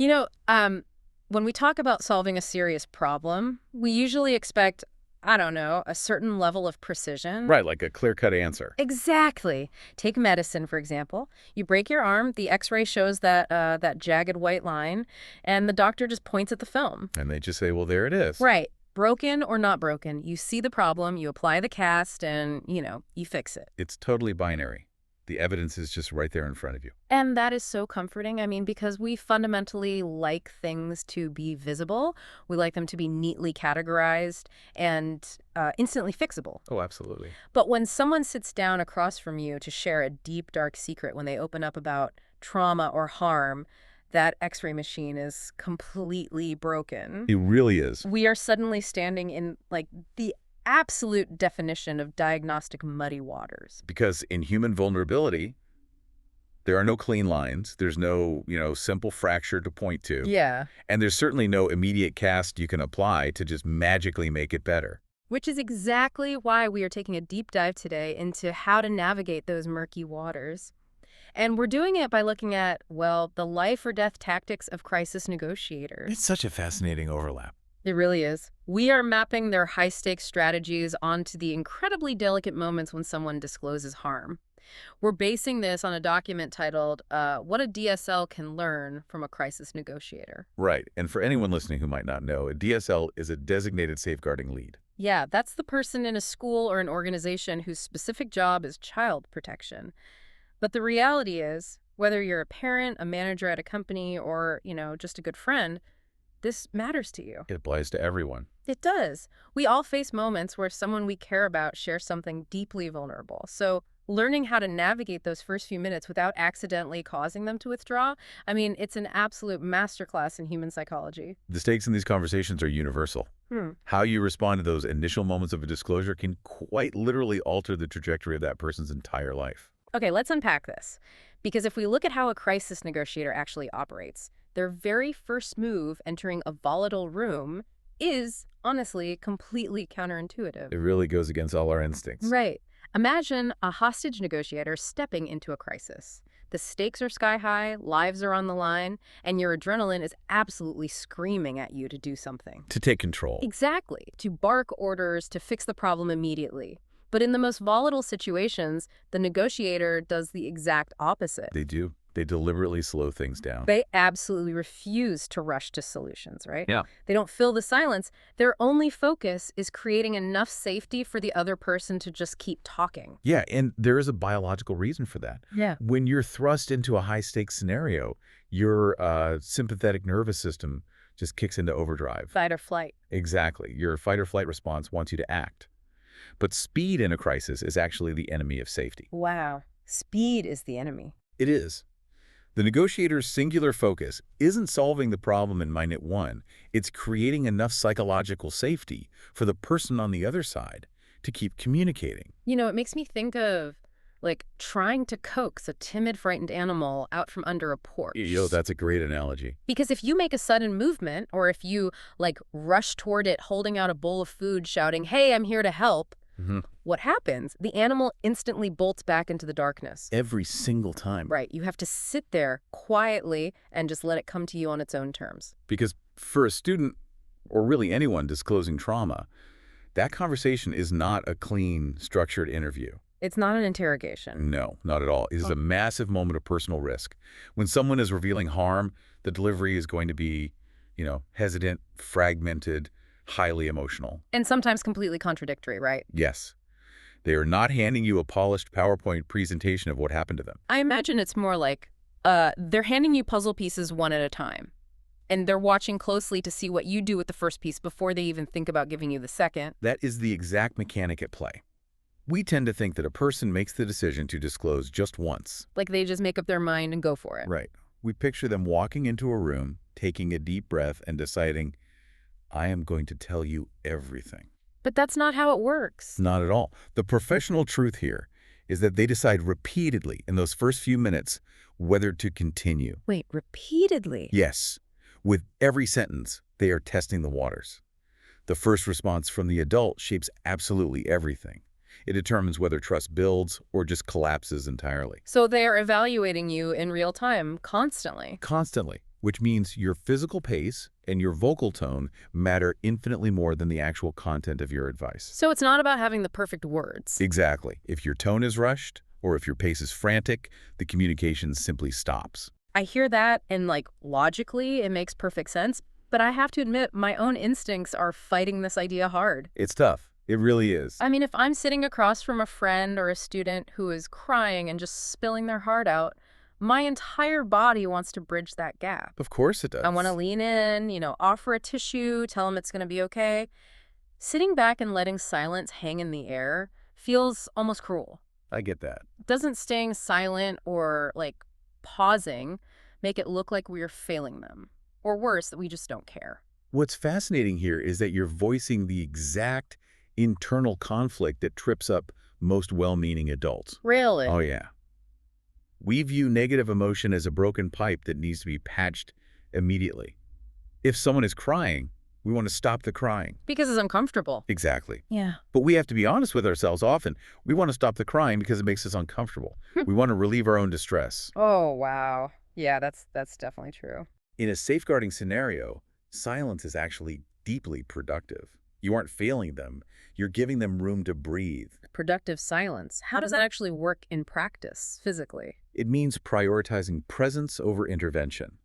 You know, when we talk about solving a serious problem, we usually expect, I don't know, a certain level of precision. Right, like a clear-cut answer. Exactly. Take medicine, for example. You break your arm, the x-ray shows that jagged white line, and the doctor just points at the film. And they just say, well, there it is. Right. Broken or not broken, you see the problem, you apply the cast, and, you fix it. It's totally binary. The evidence is just right there in front of you. And that is so comforting. I mean, because we fundamentally like things to be visible. We like them to be neatly categorized and instantly fixable. Oh, absolutely. But when someone sits down across from you to share a deep, dark secret, when they open up about trauma or harm, that x-ray machine is completely broken. It really is. We are suddenly standing in, like, the absolute definition of diagnostic muddy waters. Because in human vulnerability, there are no clean lines. There's no, simple fracture to point to. Yeah. And there's certainly no immediate cast you can apply to just magically make it better. Which is exactly why we are taking a deep dive today into how to navigate those murky waters. And we're doing it by looking at, well, the life or death tactics of crisis negotiators. It's such a fascinating overlap. It really is. We are mapping their high-stakes strategies onto the incredibly delicate moments when someone discloses harm. We're basing this on a document titled, What a DSL Can Learn From a Crisis Negotiator. Right. And for anyone listening who might not know, a DSL is a designated safeguarding lead. Yeah, that's the person in a school or an organization whose specific job is child protection. But the reality is, whether you're a parent, a manager at a company, or, just a good friend, this matters to you. It applies to everyone. It does. We all face moments where someone we care about shares something deeply vulnerable. So learning how to navigate those first few minutes without accidentally causing them to withdraw, I mean, it's an absolute masterclass in human psychology. The stakes in these conversations are universal. How you respond to those initial moments of a disclosure can quite literally alter the trajectory of that person's entire life. Okay, let's unpack this. Because if we look at how a crisis negotiator actually operates, their very first move entering a volatile room is, honestly, completely counterintuitive. It really goes against all our instincts. Right. Imagine a hostage negotiator stepping into a crisis. The stakes are sky high, lives are on the line, and your adrenaline is absolutely screaming at you to do something. To take control. Exactly. To bark orders to fix the problem immediately. But in the most volatile situations, the negotiator does the exact opposite. They do. They deliberately slow things down. They absolutely refuse to rush to solutions, right? Yeah. They don't fill the silence. Their only focus is creating enough safety for the other person to just keep talking. Yeah, and there is a biological reason for that. Yeah. When you're thrust into a high-stakes scenario, your sympathetic nervous system just kicks into overdrive. Fight or flight. Exactly. Your fight or flight response wants you to act. But speed in a crisis is actually the enemy of safety. Wow. Speed is the enemy. It is. The negotiator's singular focus isn't solving the problem in minute one. It's creating enough psychological safety for the person on the other side to keep communicating. It makes me think of, like, trying to coax a timid, frightened animal out from under a porch. That's a great analogy. Because if you make a sudden movement, or if you, rush toward it holding out a bowl of food shouting, "Hey, I'm here to help," what happens? The animal instantly bolts back into the darkness. Every single time. Right. You have to sit there quietly and just let it come to you on its own terms. Because for a student, or really anyone disclosing trauma, that conversation is not a clean, structured interview. It's not an interrogation. No, not at all. It is a massive moment of personal risk. When someone is revealing harm, the delivery is going to be, hesitant, fragmented, highly emotional. And sometimes completely contradictory, right? Yes. They are not handing you a polished PowerPoint presentation of what happened to them. I imagine it's more like they're handing you puzzle pieces one at a time. And they're watching closely to see what you do with the first piece before they even think about giving you the second. That is the exact mechanic at play. We tend to think that a person makes the decision to disclose just once. Like they just make up their mind and go for it. Right. We picture them walking into a room, taking a deep breath, and deciding, I am going to tell you everything. But that's not how it works. Not at all. The professional truth here is that they decide repeatedly in those first few minutes whether to continue. Wait, repeatedly? Yes. With every sentence, they are testing the waters. The first response from the adult shapes absolutely everything. It determines whether trust builds or just collapses entirely. So they are evaluating you in real time, constantly. Constantly. which means your physical pace and your vocal tone matter infinitely more than the actual content of your advice. So it's not about having the perfect words. Exactly. If your tone is rushed or if your pace is frantic, the communication simply stops. I hear that, and like logically, it makes perfect sense. But I have to admit, my own instincts are fighting this idea hard. It's tough. It really is. I mean, if I'm sitting across from a friend or a student who is crying and just spilling their heart out, my entire body wants to bridge that gap. Of course it does. I want to lean in, offer a tissue, tell them it's going to be okay. Sitting back and letting silence hang in the air feels almost cruel. I get that. Doesn't staying silent or, like, pausing make it look like we're failing them? Or worse, that we just don't care? What's fascinating here is that you're voicing the exact internal conflict that trips up most well-meaning adults. Really? Oh, yeah. We view negative emotion as a broken pipe that needs to be patched immediately. If someone is crying, we want to stop the crying. Because it's uncomfortable. Exactly. Yeah. But we have to be honest with ourselves often. We want to stop the crying because it makes us uncomfortable. We want to relieve our own distress. Oh, wow. Yeah, that's definitely true. In a safeguarding scenario, silence is actually deeply productive. You aren't failing them. You're giving them room to breathe. Productive silence. How does that actually work in practice, physically? It means prioritizing presence over intervention.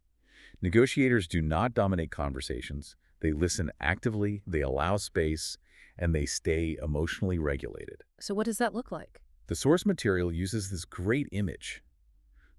Negotiators do not dominate conversations. They listen actively, they allow space, and they stay emotionally regulated. So what does that look like? The source material uses this great image.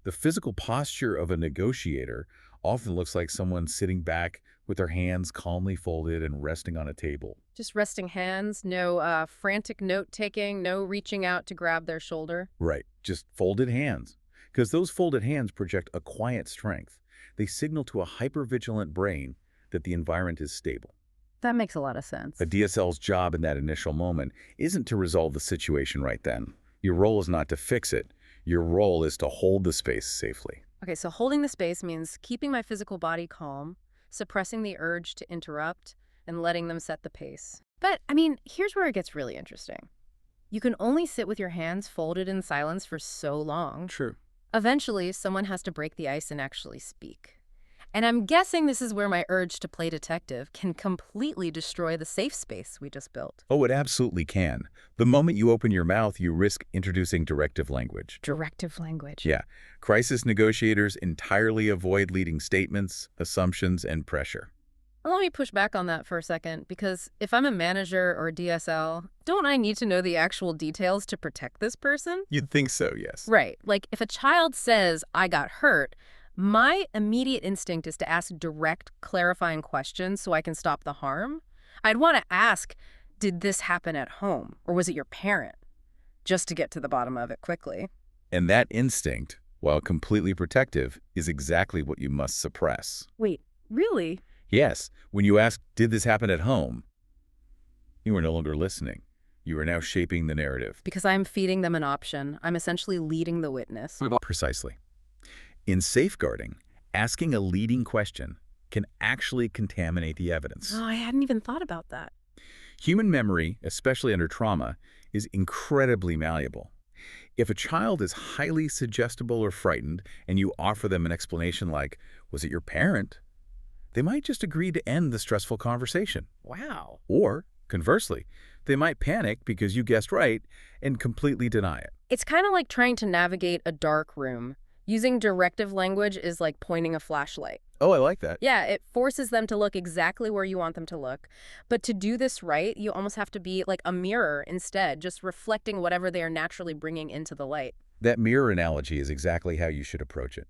The physical posture of a negotiator often looks like someone sitting back with their hands calmly folded and resting on a table. Just resting hands, no frantic note-taking, no reaching out to grab their shoulder? Right, just folded hands. Because those folded hands project a quiet strength. They signal to a hypervigilant brain that the environment is stable. That makes a lot of sense. A DSL's job in that initial moment isn't to resolve the situation right then. Your role is not to fix it. Your role is to hold the space safely. Okay, so holding the space means keeping my physical body calm, suppressing the urge to interrupt, and letting them set the pace. But, I mean, here's where it gets really interesting. You can only sit with your hands folded in silence for so long. True. Eventually, someone has to break the ice and actually speak. And I'm guessing this is where my urge to play detective can completely destroy the safe space we just built. Oh, it absolutely can. The moment you open your mouth, you risk introducing directive language. Directive language. Yeah. Crisis negotiators entirely avoid leading statements, assumptions, and pressure. Let me push back on that for a second, because if I'm a manager or a DSL, don't I need to know the actual details to protect this person? You'd think so, yes. Right. Like, if a child says, I got hurt, my immediate instinct is to ask direct, clarifying questions so I can stop the harm. I'd want to ask, did this happen at home, or was it your parent? Just to get to the bottom of it quickly. And that instinct, while completely protective, is exactly what you must suppress. Wait, really? Yes, when you ask, did this happen at home? You are no longer listening. You are now shaping the narrative. Because I'm feeding them an option. I'm essentially leading the witness. Precisely. In safeguarding, asking a leading question can actually contaminate the evidence. Oh, I hadn't even thought about that. Human memory, especially under trauma, is incredibly malleable. If a child is highly suggestible or frightened and you offer them an explanation like, was it your parent? They might just agree to end the stressful conversation. Wow. Or, conversely, they might panic because you guessed right and completely deny it. It's kind of like trying to navigate a dark room. Using directive language is like pointing a flashlight. Oh, I like that. Yeah, it forces them to look exactly where you want them to look. But to do this right, you almost have to be like a mirror instead, just reflecting whatever they are naturally bringing into the light. That mirror analogy is exactly how you should approach it.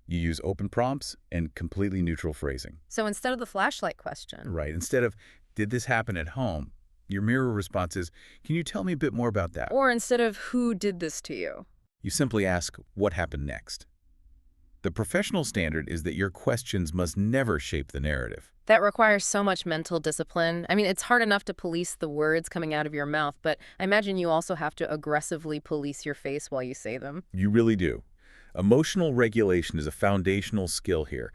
You use open prompts and completely neutral phrasing. So instead of the flashlight question. Right. Instead of, did this happen at home? Your mirror response is, can you tell me a bit more about that? Or instead of, who did this to you? You simply ask, what happened next? The professional standard is that your questions must never shape the narrative. That requires so much mental discipline. I mean, it's hard enough to police the words coming out of your mouth, but I imagine you also have to aggressively police your face while you say them. You really do. Emotional regulation is a foundational skill here.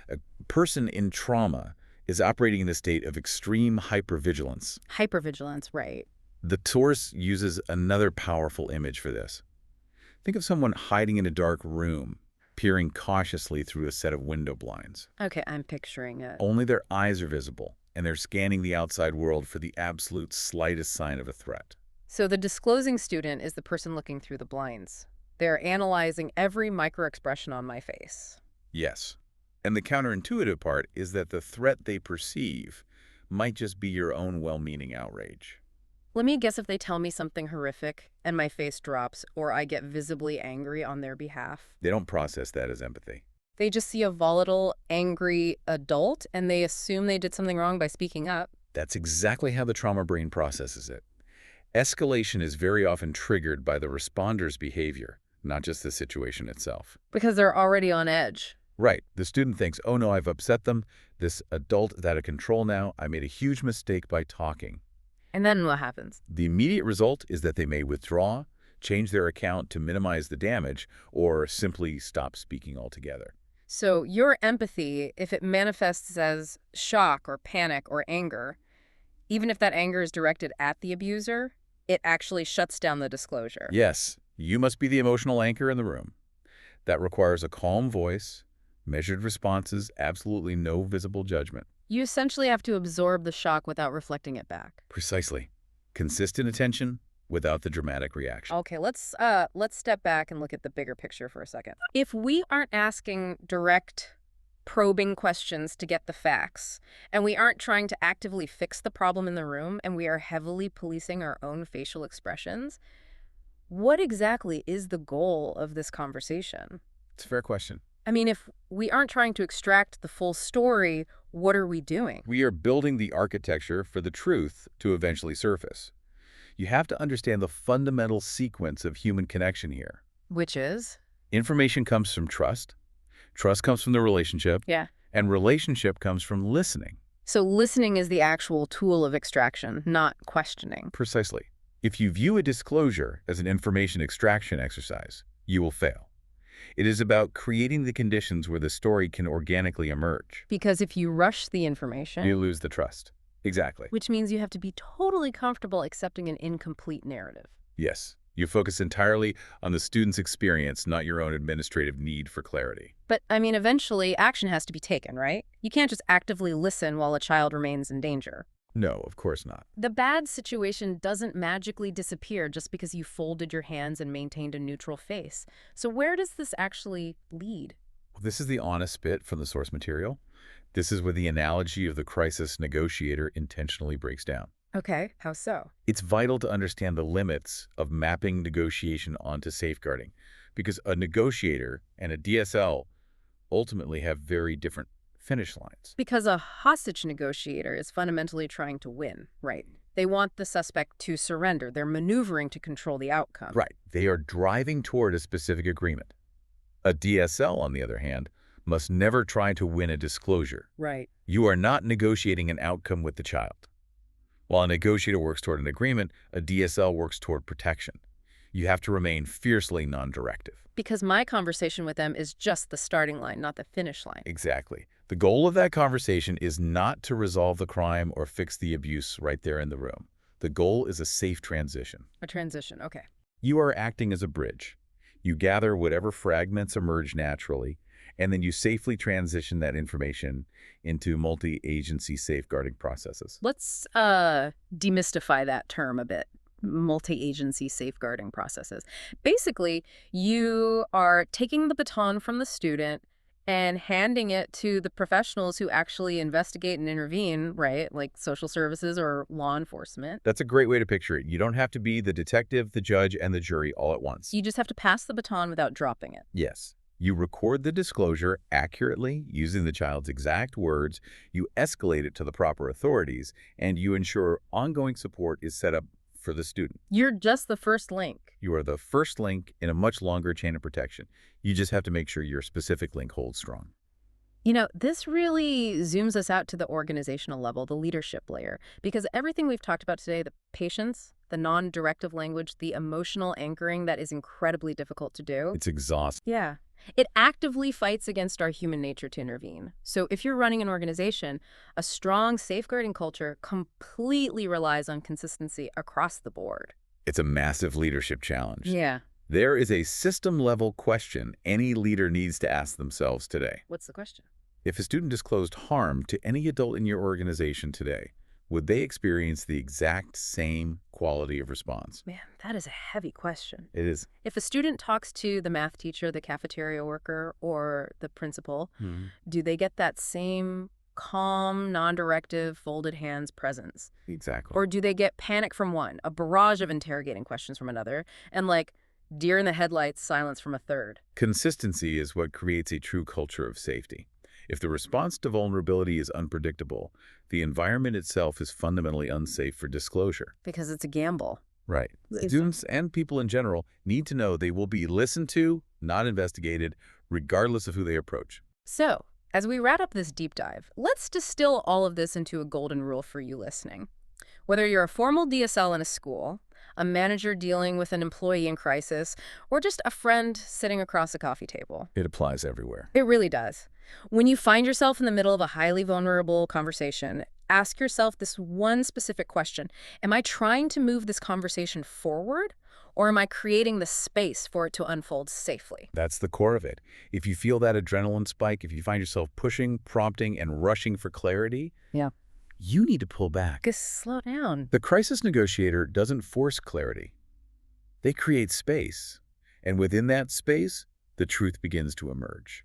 A person in trauma is operating in a state of extreme hypervigilance. Hypervigilance, right. The source uses another powerful image for this. Think of someone hiding in a dark room. peering cautiously through a set of window blinds. Okay, I'm picturing it. Only their eyes are visible, and they're scanning the outside world for the absolute slightest sign of a threat. So the disclosing student is the person looking through the blinds. They're analyzing every microexpression on my face. Yes. And the counterintuitive part is that the threat they perceive might just be your own well-meaning outrage. Let me guess if they tell me something horrific and my face drops or I get visibly angry on their behalf. They don't process that as empathy. They just see a volatile, angry adult and they assume they did something wrong by speaking up. That's exactly how the trauma brain processes it. Escalation is very often triggered by the responder's behavior, not just the situation itself. Because they're already on edge. Right. The student thinks, oh no, I've upset them. This adult is out of control now. I made a huge mistake by talking. And then what happens? The immediate result is that they may withdraw, change their account to minimize the damage, or simply stop speaking altogether. So your empathy, if it manifests as shock or panic or anger, even if that anger is directed at the abuser, it actually shuts down the disclosure. Yes, you must be the emotional anchor in the room. That requires a calm voice, measured responses, absolutely no visible judgment. You essentially have to absorb the shock without reflecting it back. Precisely. Consistent attention without the dramatic reaction. Okay, let's step back and look at the bigger picture for a second. If we aren't asking direct, probing questions to get the facts, and we aren't trying to actively fix the problem in the room, and we are heavily policing our own facial expressions, what exactly is the goal of this conversation? It's a fair question. I mean, if we aren't trying to extract the full story, what are we doing? We are building the architecture for the truth to eventually surface. You have to understand the fundamental sequence of human connection here. Which is? Information comes from trust. Trust comes from the relationship. Yeah. And relationship comes from listening. So listening is the actual tool of extraction, not questioning. Precisely. If you view a disclosure as an information extraction exercise, you will fail. It is about creating the conditions where the story can organically emerge. Because if you rush the information, You lose the trust. Exactly. which means you have to be totally comfortable accepting an incomplete narrative. Yes. You focus entirely on the student's experience, not your own administrative need for clarity. But, I mean, eventually action has to be taken, right? You can't just actively listen while a child remains in danger. No, of course not. The bad situation doesn't magically disappear just because you folded your hands and maintained a neutral face. So where does this actually lead? This is the honest bit from the source material. This is where the analogy of the crisis negotiator intentionally breaks down. Okay, how so? It's vital to understand the limits of mapping negotiation onto safeguarding, because a negotiator and a DSL ultimately have very different finish lines. Because a hostage negotiator is fundamentally trying to win, right? They want the suspect to surrender. They're maneuvering to control the outcome. Right. They are driving toward a specific agreement. A DSL, on the other hand, must never try to win a disclosure. Right. You are not negotiating an outcome with the child. While a negotiator works toward an agreement, a DSL works toward protection. You have to remain fiercely non-directive. Because my conversation with them is just the starting line, not the finish line. Exactly. The goal of that conversation is not to resolve the crime or fix the abuse right there in the room. The goal is a safe transition. A transition, okay. You are acting as a bridge. You gather whatever fragments emerge naturally, and then you safely transition that information into multi-agency safeguarding processes. Let's demystify that term a bit. Multi-agency safeguarding processes. Basically, you are taking the baton from the student and handing it to the professionals who actually investigate and intervene, right? Like social services or law enforcement. That's a great way to picture it. You don't have to be the detective, the judge, and the jury all at once. You just have to pass the baton without dropping it. Yes. You record the disclosure accurately using the child's exact words, you escalate it to the proper authorities, and you ensure ongoing support is set up for the student. You're just the first link. You are the first link in a much longer chain of protection. You just have to make sure your specific link holds strong. You know, this really zooms us out to the organizational level, the leadership layer, because everything we've talked about today, the patience, the non-directive language, the emotional anchoring, that is incredibly difficult to do. It's exhausting. Yeah. It actively fights against our human nature to intervene. So if you're running an organization, a strong safeguarding culture completely relies on consistency across the board. It's a massive leadership challenge. Yeah. There is a system-level question any leader needs to ask themselves today. What's the question? If a student disclosed harm to any adult in your organization today, would they experience the exact same quality of response? Man, that is a heavy question. It is. If a student talks to the math teacher, the cafeteria worker, or the principal, do they get that same calm, non-directive, folded hands presence? Exactly. Or do they get panic from one, a barrage of interrogating questions from another, and like deer in the headlights silence from a third? Consistency is what creates a true culture of safety. If the response to vulnerability is unpredictable, the environment itself is fundamentally unsafe for disclosure. Because it's a gamble. Right. It's- Students and people in general need to know they will be listened to, not investigated, regardless of who they approach. So, as we wrap up this deep dive, let's distill all of this into a golden rule for you listening. Whether you're a formal DSL in a school, a manager dealing with an employee in crisis, or just a friend sitting across a coffee table, It applies everywhere. it really does. When you find yourself in the middle of a highly vulnerable conversation, ask yourself this one specific question. Am I trying to move this conversation forward, or am I creating the space for it to unfold safely? That's the core of it. If you feel that adrenaline spike, if you find yourself pushing, prompting, and rushing for clarity, Yeah. you need to pull back. Just slow down. The crisis negotiator doesn't force clarity. They create space. And within that space, the truth begins to emerge.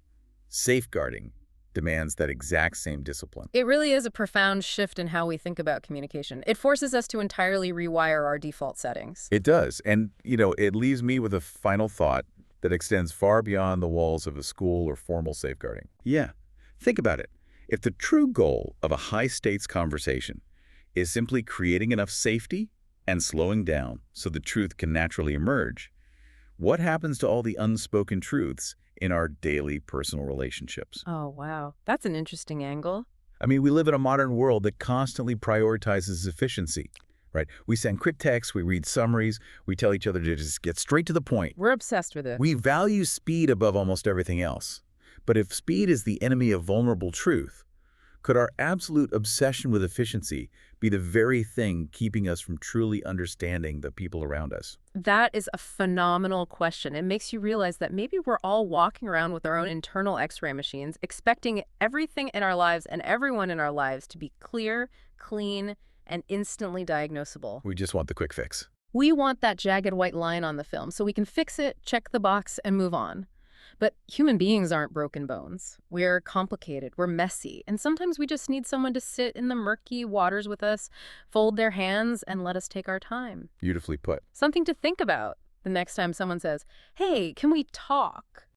Safeguarding demands that exact same discipline. It really is a profound shift in how we think about communication. It forces us to entirely rewire our default settings. It does. And, it leaves me with a final thought that extends far beyond the walls of a school or formal safeguarding. Yeah, think about it. If the true goal of a high-stakes conversation is simply creating enough safety and slowing down so the truth can naturally emerge, what happens to all the unspoken truths in our daily personal relationships? Oh, wow. That's an interesting angle. I mean, we live in a modern world that constantly prioritizes efficiency, right? We send quick texts, we read summaries, we tell each other to just get straight to the point. We're obsessed with it. We value speed above almost everything else. But if speed is the enemy of vulnerable truth, could our absolute obsession with efficiency be the very thing keeping us from truly understanding the people around us? That is a phenomenal question. It makes you realize that maybe we're all walking around with our own internal X-ray machines, expecting everything in our lives and everyone in our lives to be clear, clean, and instantly diagnosable. We just want the quick fix. We want that jagged white line on the film so we can fix it, check the box, and move on. But human beings aren't broken bones. We're complicated, we're messy, and sometimes we just need someone to sit in the murky waters with us, fold their hands, and let us take our time. Beautifully put. Something to think about the next time someone says, "Hey, can we talk?"